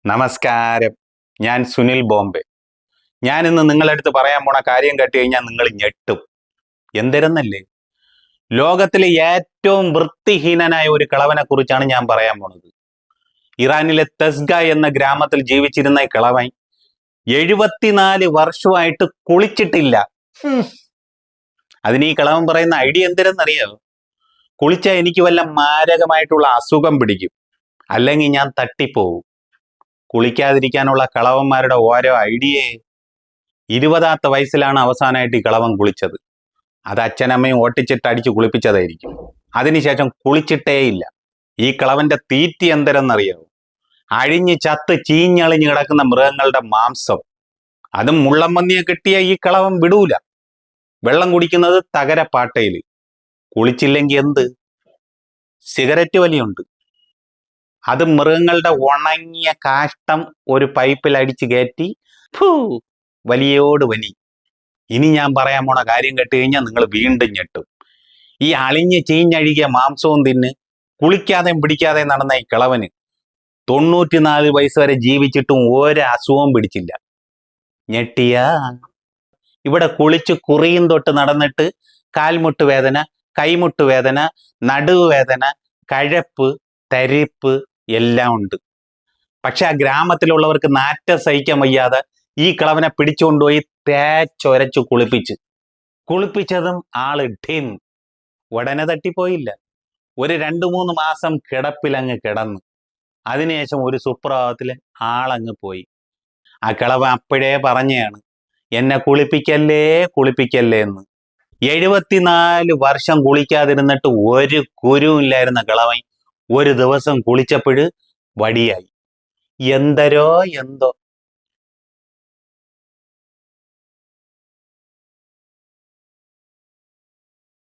നമസ്കാരം. ഞാൻ സുനിൽ ബോംബെ. ഞാനിന്ന് നിങ്ങളടുത്ത് പറയാൻ പോണ കാര്യം കേട്ട് കഴിഞ്ഞാൽ നിങ്ങൾ ഞെട്ടും. എന്തിരുന്നല്ലേ, ലോകത്തിലെ ഏറ്റവും വൃത്തിഹീനനായ ഒരു കിളവനെ കുറിച്ചാണ് ഞാൻ പറയാൻ പോണത്. ഇറാനിലെ തെസ്ഗ എന്ന ഗ്രാമത്തിൽ ജീവിച്ചിരുന്ന ഈ കിളവൻ 74 വർഷമായിട്ട് കുളിച്ചിട്ടില്ല. അതിന് ഈ കിളവൻ പറയുന്ന ഐഡിയ എന്തിരെന്നറിയോ? കുളിച്ചാൽ എനിക്ക് വല്ല മാരകമായിട്ടുള്ള അസുഖം പിടിക്കും, അല്ലെങ്കിൽ ഞാൻ തട്ടിപ്പോവും. കുളിക്കാതിരിക്കാനുള്ള കളവന്മാരുടെ ഓരോ ഐഡിയയെ. 20ാമത്തെ വയസ്സിലാണ് അവസാനമായിട്ട് ഈ കളവൻ കുളിച്ചത്. അത് അച്ഛനമ്മയും ഓട്ടിച്ചിട്ട് അടിച്ച് കുളിപ്പിച്ചതായിരിക്കും. അതിനുശേഷം കുളിച്ചിട്ടേയില്ല. ഈ കളവന്റെ തീറ്റി എന്തരെന്നറിയാവോ? അഴിഞ്ഞ് ചത്ത് ചീഞ്ഞളിഞ്ഞ് കിടക്കുന്ന മൃഗങ്ങളുടെ മാംസം. അതും മുള്ളമ്പന്നിയെ കിട്ടിയ ഈ കളവൻ വിടൂല. വെള്ളം കുടിക്കുന്നത് തകരപ്പാട്ടയിൽ. കുളിച്ചില്ലെങ്കിൽ എന്ത്? സിഗരറ്റ് വലിയുണ്ട്. അത് മൃഗങ്ങളുടെ ഉണങ്ങിയ കാഷ്ടം ഒരു പൈപ്പിൽ അടിച്ച് കയറ്റി വലിയോട് വലി. ഇനി ഞാൻ പറയാൻ പോണ കാര്യം കേട്ട് കഴിഞ്ഞാൽ നിങ്ങൾ വീണ്ടും ഞെട്ടും. ഈ അളിഞ്ഞ് ചീഞ്ഞഴുകിയ മാംസവും തിന്ന് കുളിക്കാതെയും പിടിക്കാതെയും നടന്ന ഈ കിളവന് 94 വയസ്സ് വരെ ജീവിച്ചിട്ടും ഒരു അസുഖവും പിടിച്ചില്ല. ഞെട്ടിയ ഇവിടെ കുളിച്ച് കുറിയും തൊട്ട് നടന്നിട്ട് കാൽമുട്ട് വേദന, കൈമുട്ട് വേദന, നടുവേദന, കഴപ്പ്, തരിപ്പ് എല്ലാം ഉണ്ട്. പക്ഷെ ആ ഗ്രാമത്തിലുള്ളവർക്ക് നാറ്റം സഹിക്കാൻ വയ്യാതെ ഈ കിളവനെ പിടിച്ചുകൊണ്ടുപോയി തേച്ചൊരച്ചു കുളിപ്പിച്ചതും ആള് ഡിം. ഉടനെ തട്ടിപ്പോയില്ല. ഒരു 2-3 മാസം കിടപ്പിലങ്ങ് കിടന്നു. അതിനുശേഷം ഒരു സുപ്രഭാതത്തില് ആളങ്ങ് പോയി. ആ കിളവൻ അപ്പോഴേ പറഞ്ഞയാണ്, എന്നെ കുളിപ്പിക്കല്ലേ എന്ന്. 74 വർഷം കുളിക്കാതിരുന്നിട്ട് ഒരു കുരുവും ഇല്ലായിരുന്ന കിളവൻ ഒരു ദിവസം കുളിച്ചപ്പോഴ് വടിയായി. എന്തോ